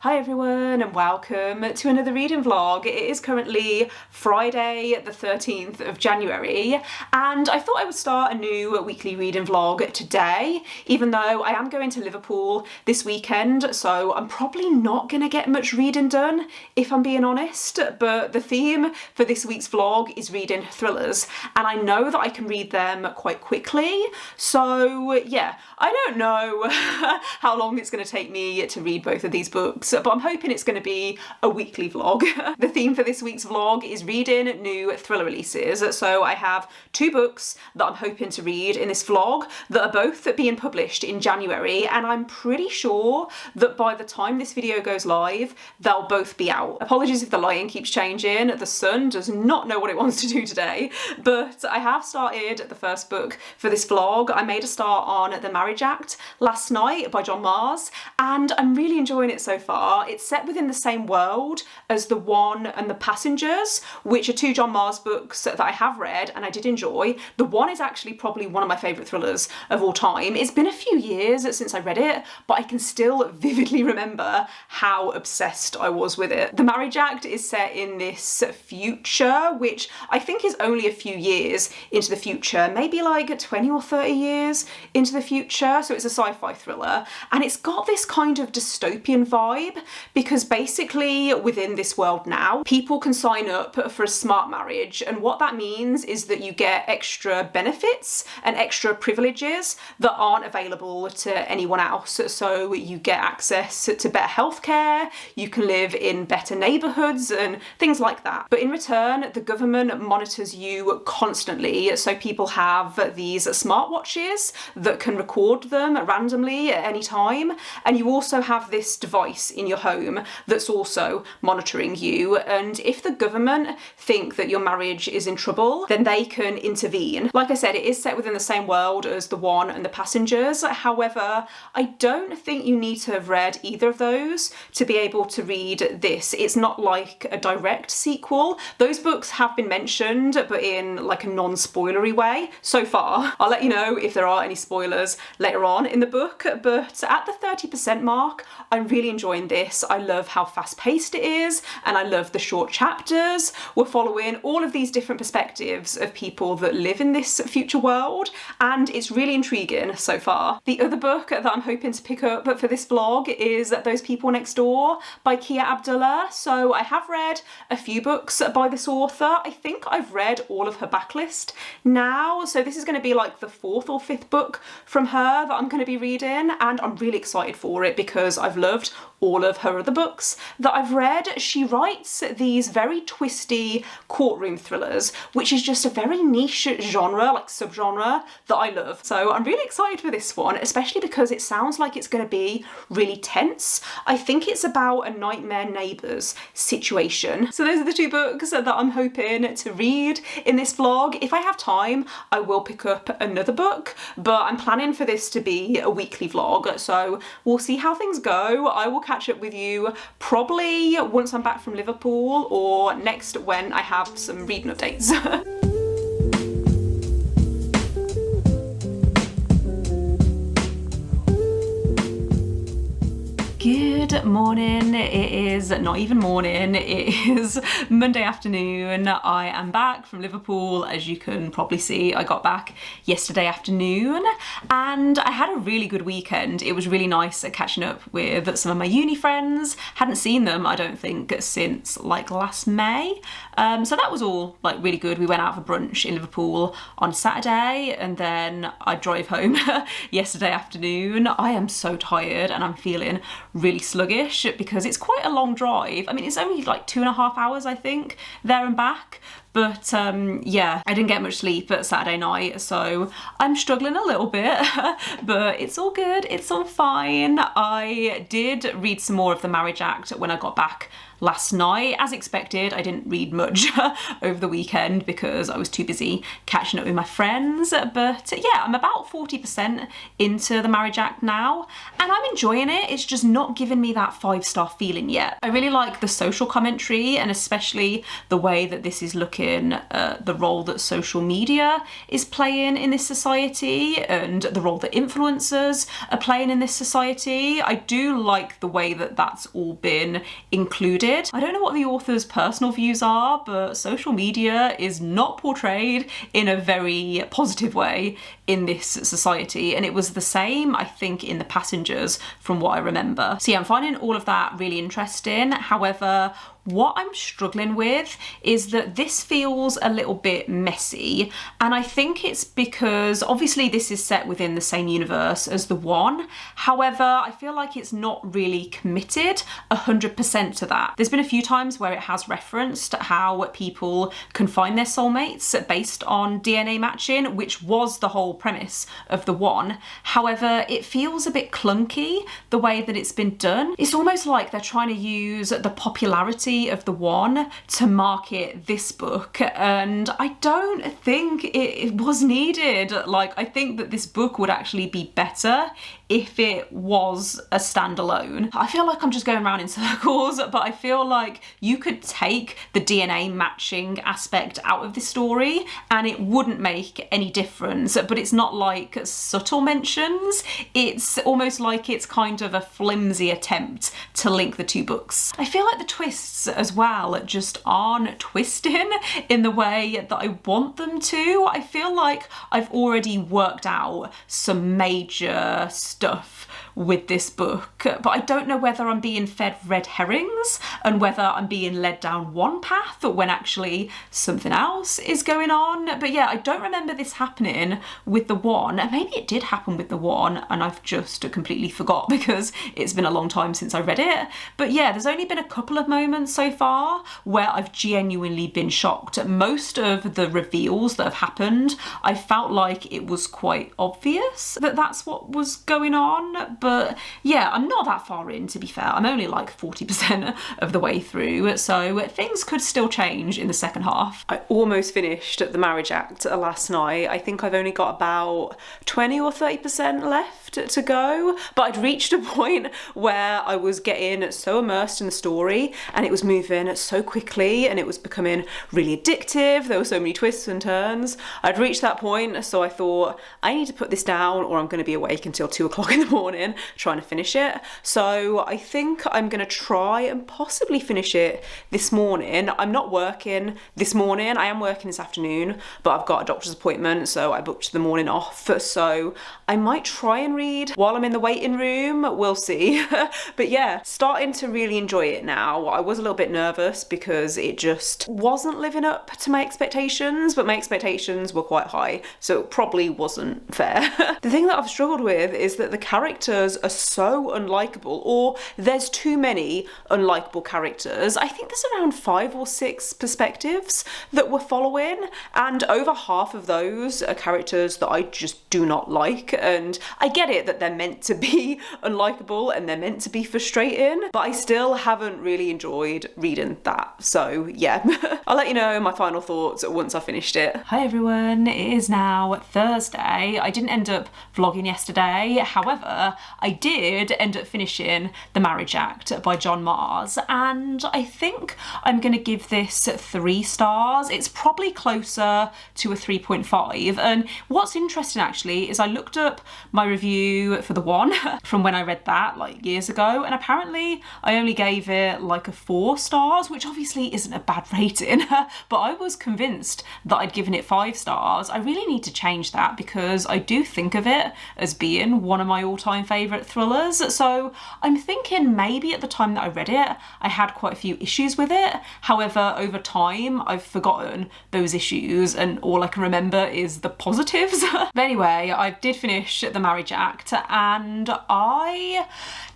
Hi everyone and welcome to another reading vlog. It is currently Friday the 13th of January and I thought I would start a new weekly reading vlog today, even though I am going to Liverpool this weekend, so I'm probably not going to get much reading done if I'm being honest, but the theme for this week's vlog is reading thrillers and I know that I can read them quite quickly, so yeah, I don't know how long it's going to take me to read both of these books, but I'm hoping it's going to be a weekly vlog. The theme for this week's vlog is reading new thriller releases, so I have two books that I'm hoping to read in this vlog that are both being published in January, and I'm pretty sure that by the time this video goes live they'll both be out. Apologies if the lighting keeps changing, the sun does not know what it wants to do today, but I have started the first book for this vlog. I made a start on The Marriage Act last night by John Mars and I'm really enjoying it so far. It's set within the same world as The One and The Passengers, which are two John Mars books that I have read and I did enjoy. The One is actually probably one of my favourite thrillers of all time. It's been a few years since I read it, but I can still vividly remember how obsessed I was with it. The Marriage Act is set in this future, which I think is only a few years into the future, maybe like 20 or 30 years into the future, so it's a sci-fi thriller, and it's got this kind of dystopian vibe because basically within this world now people can sign up for a smart marriage, and what that means is that you get extra benefits and extra privileges that aren't available to anyone else. So you get access to better healthcare, you can live in better neighbourhoods and things like that, but in return the government monitors you constantly. So people have these smartwatches that can record them randomly at any time, and you also have this device in your home that's also monitoring you, and if the government think that your marriage is in trouble then they can intervene. Like I said, it is set within the same world as The One and The Passengers, however I don't think you need to have read either of those to be able to read this. It's not like a direct sequel. Those books have been mentioned but in like a non-spoilery way so far. I'll let you know if there are any spoilers later on in the book, but at the 30% mark I'm really enjoying this. I love how fast-paced it is and I love the short chapters. We're following all of these different perspectives of people that live in this future world and it's really intriguing so far. The other book that I'm hoping to pick up for this vlog is Those People Next Door by Abdullah. So I have read a few books by this author. I think I've read all of her backlist now, so this is going to be like the fourth or fifth book from her that I'm going to be reading, and I'm really excited for it because I've loved all of her other books that I've read. She writes these very twisty courtroom thrillers, which is just a very niche genre, like subgenre, that I love. So I'm really excited for this one, especially because it sounds like it's going to be really tense. I think it's about a nightmare neighbours situation. So those are the two books that I'm hoping to read in this vlog. If I have time, I will pick up another book, but I'm planning for this to be a weekly vlog, so we'll see how things go. I will catch up with you probably once I'm back from Liverpool or next when I have some reading updates. Good morning. It is not even morning, it is Monday afternoon. I am back from Liverpool. As you can probably see, I got back yesterday afternoon and I had a really good weekend. It was really nice catching up with some of my uni friends. Hadn't seen them, I don't think, since like last May. So that was all like really good. We went out for brunch in Liverpool on Saturday and then I drove home yesterday afternoon. I am so tired and I'm feeling really sluggish because it's quite a long drive. I mean, it's only like 2.5 hours, I think, there and back. But yeah, I didn't get much sleep at Saturday night, so I'm struggling a little bit, but it's all good, it's all fine. I did read some more of The Marriage Act when I got back last night. As expected, I didn't read much over the weekend because I was too busy catching up with my friends, but yeah, I'm about 40% into The Marriage Act now and I'm enjoying it. It's just not giving me that 5-star feeling yet. I really like the social commentary, and especially the way that this is looking at the role that social media is playing in this society and the role that influencers are playing in this society. I do like the way that that's all been included. I don't know what the author's personal views are, but social media is not portrayed in a very positive way in this society, and it was the same, I think, in The Passengers from what I remember. So yeah, I'm finding all of that really interesting. However, what I'm struggling with is that this feels a little bit messy, and I think it's because obviously this is set within the same universe as The One. However, I feel like it's not really committed 100% to that. There's been a few times where it has referenced how people can find their soulmates based on DNA matching, which was the whole premise of The One. However, it feels a bit clunky the way that it's been done. It's almost like they're trying to use the popularity of The One to market this book, and I don't think it was needed. Like, I think that this book would actually be better if it was a standalone. I feel like I'm just going around in circles, but I feel like you could take the DNA matching aspect out of this story and it wouldn't make any difference. But it's not like subtle mentions, it's almost like it's kind of a flimsy attempt to link the two books. I feel like the twists as well just aren't twisting in the way that I want them to. I feel like I've already worked out some major stuff with this book, but I don't know whether I'm being fed red herrings and whether I'm being led down one path when actually something else is going on. But yeah, I don't remember this happening with The One. Maybe it did happen with The One and I've just completely forgot because it's been a long time since I read it. But yeah, there's only been a couple of moments so far where I've genuinely been shocked. Most of the reveals that have happened, I felt like it was quite obvious that that's what was going on. But yeah, I'm not that far in, to be fair. I'm only like 40% of the way through, so things could still change in the second half. I almost finished The Marriage Act last night. I think I've only got about 20 or 30% left to go, but I'd reached a point where I was getting so immersed in the story and it was moving so quickly and it was becoming really addictive. There were so many twists and turns. I'd reached that point, so I thought I need to put this down or I'm going to be awake until 2 o'clock in the morning trying to finish it. So I think I'm going to try and possibly finish it this morning. I'm not working this morning. I am working this afternoon, but I've got a doctor's appointment, so I booked the morning off. So I might try and read while I'm in the waiting room. We'll see. But yeah, starting to really enjoy it now. I was a little bit nervous because it just wasn't living up to my expectations, but my expectations were quite high, so it probably wasn't fair. The thing that I've struggled with is that the characters are so unlikable, or there's too many unlikable characters. I think there's around 5 or 6 perspectives that we're following, and over half of those are characters that I just do not like. And I get it that they're meant to be unlikable and they're meant to be frustrating, but I still haven't really enjoyed reading that. So yeah, I'll let you know my final thoughts once I finished it. Hi everyone, it is now Thursday. I didn't end up vlogging yesterday, however, I did end up finishing The Marriage Act by John Mars, and I think I'm gonna give this 3 stars. It's probably closer to a 3.5, and what's interesting actually is I looked up my review for The One from when I read that like years ago, and apparently I only gave it like a 4 stars, which obviously isn't a bad rating, but I was convinced that I'd given it 5 stars. I really need to change that because I do think of it as being one of my all-time favourite thrillers. So I'm thinking maybe at the time that I read it, I had quite a few issues with it. However, over time, I've forgotten those issues and all I can remember is the positives. But anyway, I did finish The Marriage Act and I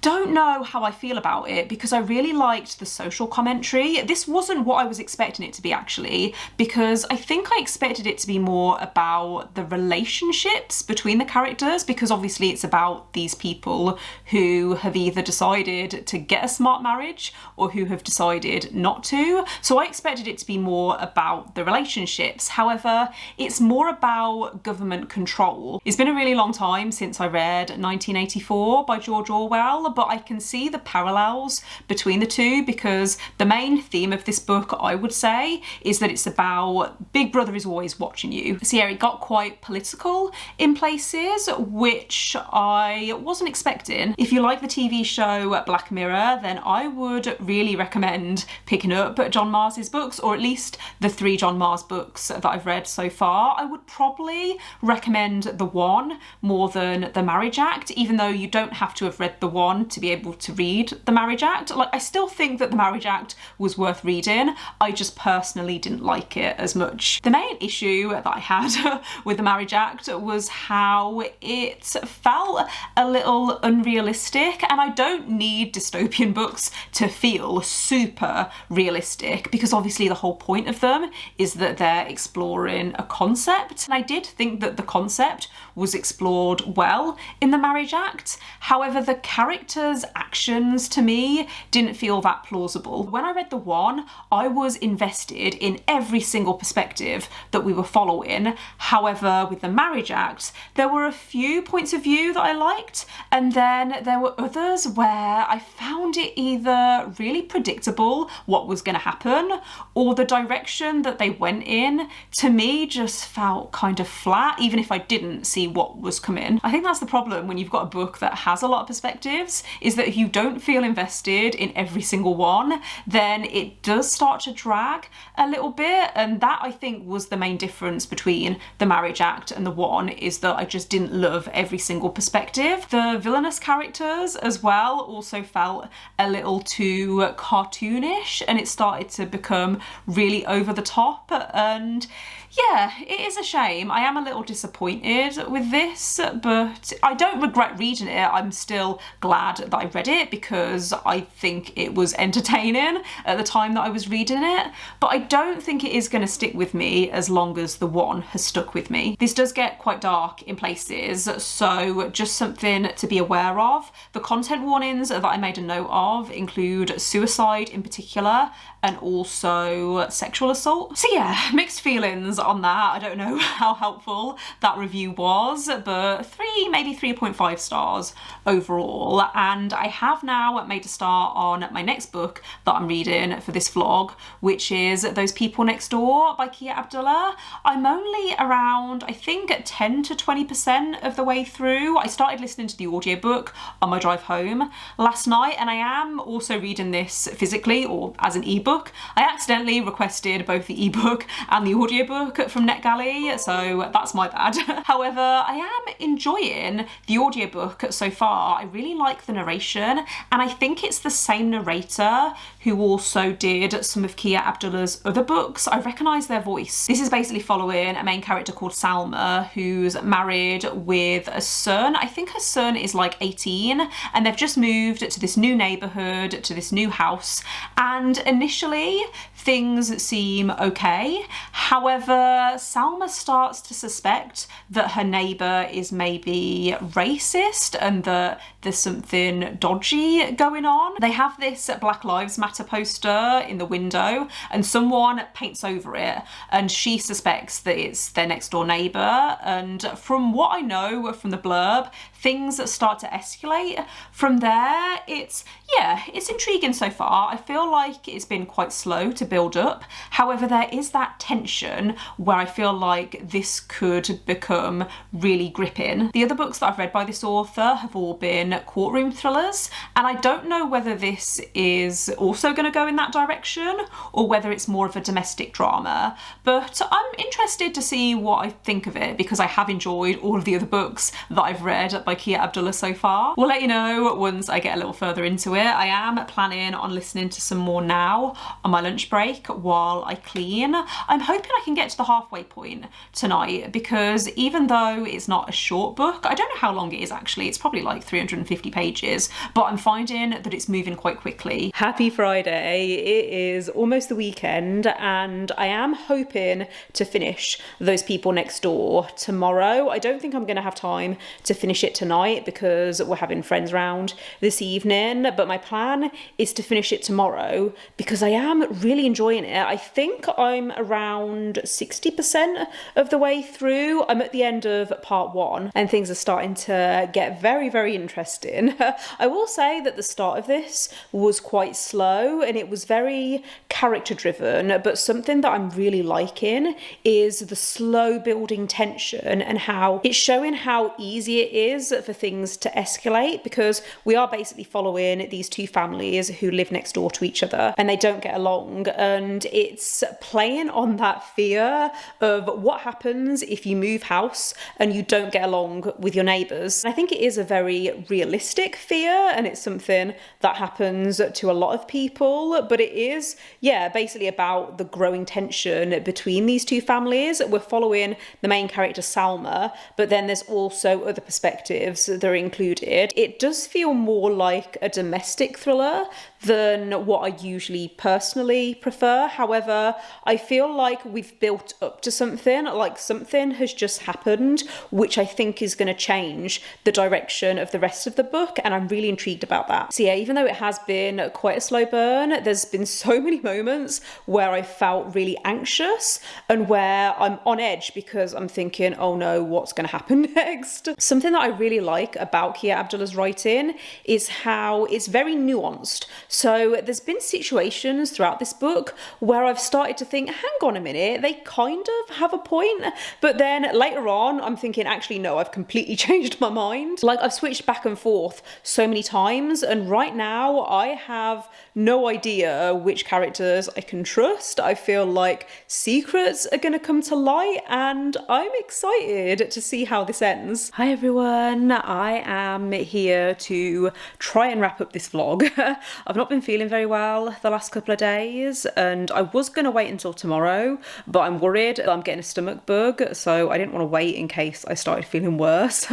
don't know how I feel about it because I really liked the social commentary. This wasn't what I was expecting it to be actually, because I think I expected it to be more about the relationships between the characters, because obviously it's about these people who have either decided to get a smart marriage or who have decided not to. So I expected it to be more about the relationships. However, it's more about government control. It's been a really long time since I read 1984 by George Orwell, well, but I can see the parallels between the two because the main theme of this book, I would say, is that it's about Big Brother is always watching you. So yeah, it got quite political in places, which I wasn't expecting. If you like the TV show Black Mirror, then I would really recommend picking up John Mars's books, or at least the 3 John Mars books that I've read so far. I would probably recommend the one more than The Marriage Act, even though you don't have to have read the one to be able to read The Marriage Act. Like, I still think that The Marriage Act was worth reading. I just personally didn't like it as much. The main issue that I had with The Marriage Act was how it felt a little unrealistic, and I don't need dystopian books to feel super realistic because obviously the whole point of them is that they're exploring a concept, and I did think that the concept was explored well in The Marriage Act. However, the characters' actions to me didn't feel that plausible. When I read the one, I was invested in every single perspective that we were following. However, with The Marriage Act, there were a few points of view that I liked, and then there were others where I found it either really predictable what was going to happen, or the direction that they went in to me just felt kind of flat, even if I didn't see what was coming. I think that's the problem when you've got a book that has a lot of perspectives, is that if you don't feel invested in every single one, then it does start to drag a little bit, and that I think was the main difference between The Marriage Act and the one, is that I just didn't love every single perspective. The villainous characters as well also felt a little too cartoonish, and it started to become really over the top, and yeah, it is a shame. I am a little disappointed with this, but I don't regret reading it. I'm still glad that I read it because I think it was entertaining at the time that I was reading it, but I don't think it is going to stick with me as long as the one has stuck with me. This does get quite dark in places, so just something to be aware of. The content warnings that I made a note of include suicide in particular, and also sexual assault. So yeah, mixed feelings on that. I don't know how helpful that review was, but maybe 3.5 stars overall. And I have now made a start on my next book that I'm reading for this vlog, which is Those People Next Door by Abdullah. I'm only around, I think, 10 to 20% of the way through. I started listening to the audiobook on my drive home last night, and I am also reading this physically or as an ebook. I accidentally requested both the ebook and the audiobook from NetGalley, so that's my bad. However, I am enjoying the audiobook so far. I really like the narration, and I think it's the same narrator who also did some of Abdullah's other books. I recognise their voice. This is basically following a main character called Salma, who's married with a son. I think her son is like 18, and they've just moved to this new neighbourhood, to this new house, and initially things seem okay. However, Salma starts to suspect that her neighbour is maybe racist and that there's something dodgy going on. They have this Black Lives Matter poster in the window and someone paints over it, and she suspects that it's their next door neighbour, and from what I know from the blurb, things start to escalate from there. It's intriguing so far. I feel like it's been quite slow to build up. However, there is that tension where I feel like this could become really gripping. The other books that I've read by this author have all been courtroom thrillers, and I don't know whether this is also going to go in that direction or whether it's more of a domestic drama, but I'm interested to see what I think of it because I have enjoyed all of the other books that I've read by Abdullah so far. We'll let you know once I get a little further into it. I am planning on listening to some more now on my lunch break while I clean. I'm hoping I can get to the halfway point tonight because even though it's not a short book, I don't know how long it is actually, it's probably like 350 pages, but I'm finding that it's moving quite quickly. Happy Friday. It is almost the weekend and I am hoping to finish Those People Next Door tomorrow. I don't think I'm going to have time to finish it tonight because we're having friends round this evening, but my plan is to finish it tomorrow because I am really enjoying it. I think I'm around 60% of the way through. I'm at the end of part 1 and things are starting to get very, very interesting. I will say that the start of this was quite slow and it was very character driven, but something that I'm really liking is the slow building tension and how it's showing how easy it is for things to escalate, because we are basically following these two families who live next door to each other and they don't get along, and it's playing on that fear of what happens if you move house and you don't get along with your neighbours. I think it is a very realistic fear and it's something that happens to a lot of people, but it is, yeah, basically about the growing tension between these two families. We're following the main character Salma, but then there's also other perspectives that are included. It does feel more like a domestic thriller than what I usually personally prefer. However, I feel like we've built up to something, like something has just happened, which I think is going to change the direction of the rest of the book, and I'm really intrigued about that. So yeah, even though it has been quite a slow burn, there's been so many moments where I felt really anxious and where I'm on edge because I'm thinking, oh no, what's going to happen next? Something that I really like about Kia Abdullah's writing is how it's very nuanced. So there's been situations throughout this book where I've started to think, hang on a minute, they kind of have a point. But then later on, I'm thinking, actually, no, I've completely changed my mind. Like, I've switched back and forth so many times. And right now I have no idea which characters I can trust. I feel like secrets are going to come to light and I'm excited to see how this ends. Hi everyone, I am here to try and wrap up this vlog. I've not been feeling very well the last couple of days and I was going to wait until tomorrow, but I'm worried that I'm getting a stomach bug, so I didn't want to wait in case I started feeling worse.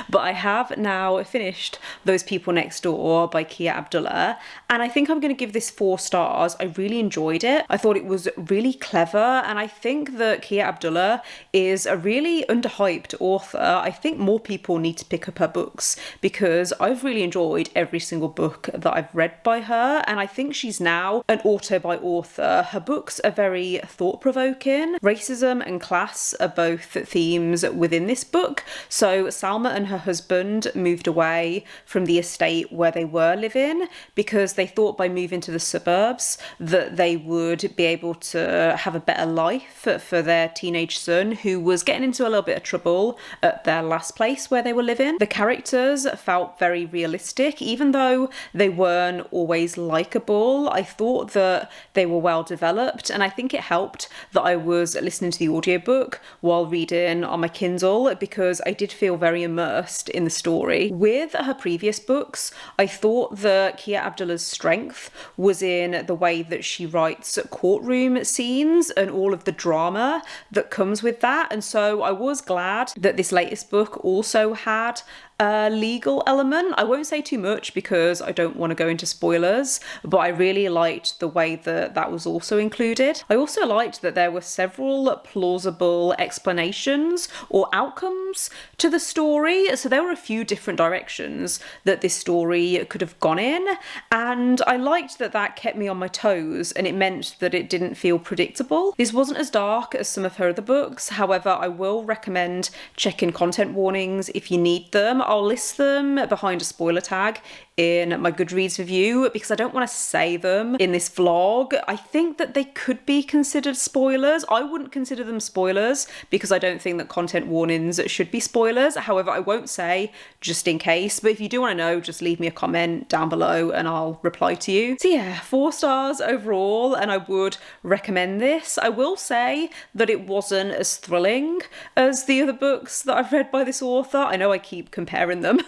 But I have now finished Those People Next Door by Kia Abdullah, and I think I'm going to give this 4 stars. I really enjoyed it. I thought it was really clever, and I think that Kia Abdullah is a really underhyped author. I think more people need to pick up her books because I've really enjoyed every single book that I've read by her, and I think she's now an author by author. Her books are very thought-provoking. Racism and class are both themes within this book. So Salma and her husband moved away from the estate where they were living because they thought by moving to the suburbs that they would be able to have a better life for their teenage son, who was getting into a little bit of trouble at their last place where they were living. The characters felt very realistic, even though they weren't always likeable. I thought that they were well developed, and I think it helped that I was listening to the audiobook while reading on my Kindle because I did feel very immersed in the story. With her previous books, I thought that Kia Abdullah's strength was in the way that she writes courtroom scenes and all of the drama that comes with that, and so I was glad that this latest book also had a legal element. I won't say too much because I don't want to go into spoilers, but I really liked the way that that was also included. I also liked that there were several plausible explanations or outcomes to the story. So there were a few different directions that this story could have gone in, and I liked that that kept me on my toes and it meant that it didn't feel predictable. This wasn't as dark as some of her other books. However, I will recommend checking content warnings if you need them. I'll list them behind a spoiler tag in my Goodreads review because I don't want to say them in this vlog. I think that they could be considered spoilers. I wouldn't consider them spoilers because I don't think that content warnings should be spoilers. However, I won't say just in case, but if you do want to know, just leave me a comment down below and I'll reply to you. So yeah, 4 stars overall, and I would recommend this. I will say that it wasn't as thrilling as the other books that I've read by this author. I know I keep comparing them,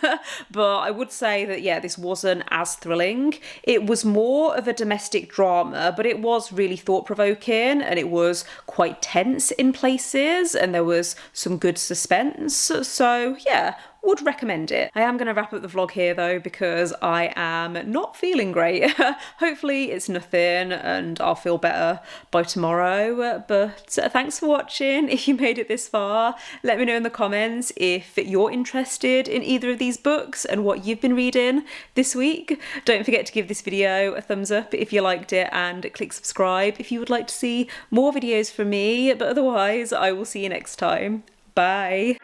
but I would say that yeah, this wasn't as thrilling. It was more of a domestic drama, but it was really thought-provoking and it was quite tense in places and there was some good suspense. So yeah, would recommend it. I am going to wrap up the vlog here though because I am not feeling great. Hopefully it's nothing and I'll feel better by tomorrow, but thanks for watching. If you made it this far, let me know in the comments if you're interested in either of these books and what you've been reading this week. Don't forget to give this video a thumbs up if you liked it and click subscribe if you would like to see more videos from me, but otherwise I will see you next time. Bye.